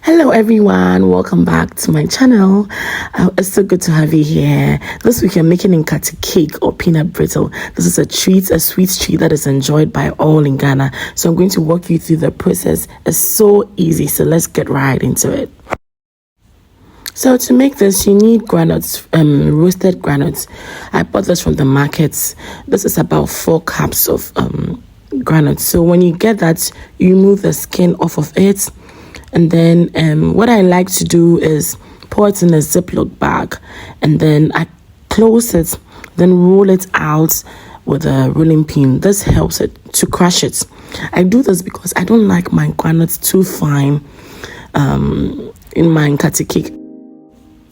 Hello everyone, welcome back to my channel. It's so good to have you here. This week I'm making Nkate cake or peanut brittle. This is a sweet treat that is enjoyed by all in Ghana. So I'm going to walk you through the process. It's so easy, so let's get right into it. So to make this, you need granules, roasted granules. I bought this from the markets. This is about 4 cups of granules. So when you get that, you remove the skin off of it. And then what I like to do is pour it in a Ziploc bag, and then I close it, then roll it out with a rolling pin. This helps it to crush it. I do this because I don't like my granules too fine in my Nkate cake.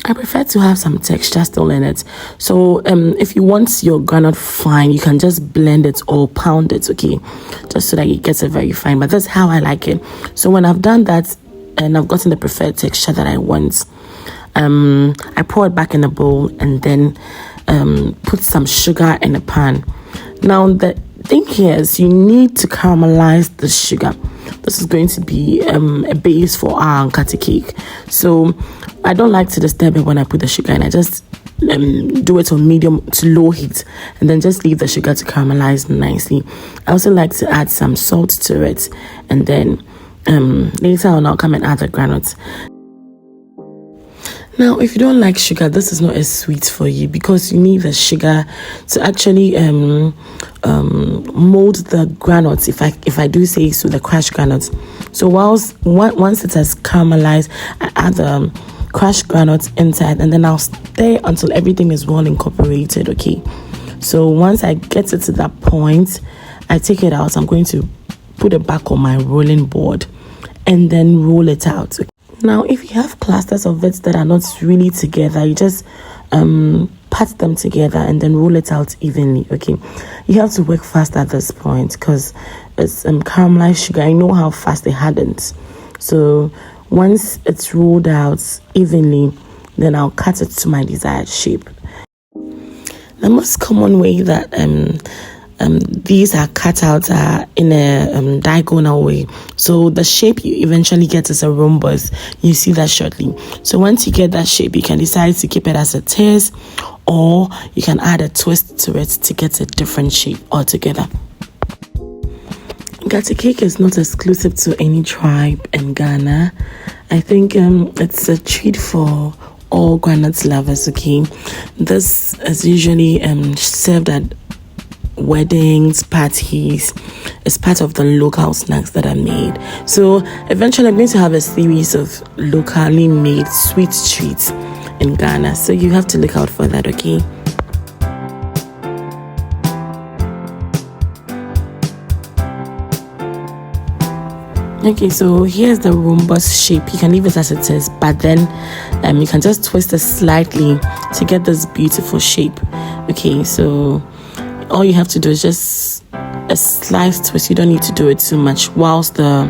I prefer to have some texture still in it. So if you want your granite fine, you can just blend it or pound it, okay? Just so that it gets it very fine. But that's how I like it. So when I've done that and I've gotten the preferred texture that I want, I pour it back in a bowl and then put some sugar in a pan. Now the thing here is you need to caramelize the sugar. This is going to be a base for our Nkate cake. So I don't like to disturb it when I put the sugar in. I just do it on medium to low heat and then just leave the sugar to caramelize nicely. I also like to add some salt to it, and then later on I'll come and add the granules. Now, if you don't like sugar, this is not as sweet for you because you need the sugar to actually mold the granules, if I do say so, the crushed granules. So once it has caramelized, I add the crushed granules inside, and then I'll stay until everything is well incorporated, okay? So once I get it to that point, I take it out. I'm going to put it back on my rolling board and then roll it out. Now, if you have clusters of it that are not really together, you just pat them together and then roll it out evenly, okay? You have to work fast at this point because it's caramelized sugar. I know how fast it hardens. So once it's rolled out evenly, then I'll cut it to my desired shape. The most common way that these are cut out are in a diagonal way. So the shape you eventually get is a rhombus. You see that shortly. So once you get that shape, you can decide to keep it as it is, or you can add a twist to it to get a different shape altogether. Nkate cake is not exclusive to any tribe in Ghana. I think it's a treat for all granite lovers, okay? This is usually served at weddings, parties. It's part of the local snacks that are made. So eventually I'm going to have a series of locally made sweet treats in Ghana. So you have to look out for that, okay? Okay, so here's the rhombus shape. You can leave it as it is, but then you can just twist it slightly to get this beautiful shape. Okay, so all you have to do is just a slight twist. You don't need to do it too much whilst the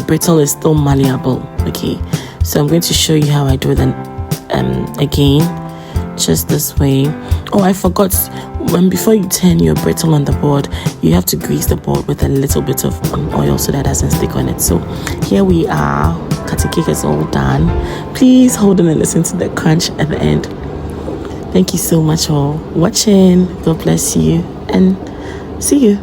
brittle is still malleable. Okay, so I'm going to show you how I do it again, just this way. Oh, I forgot, before you turn your brittle on the board, you have to grease the board with a little bit of oil so that it doesn't stick on it. So here we are. Nkate cake is all done. Please hold on and listen to the crunch at the end. Thank you so much for watching. God bless you and see you.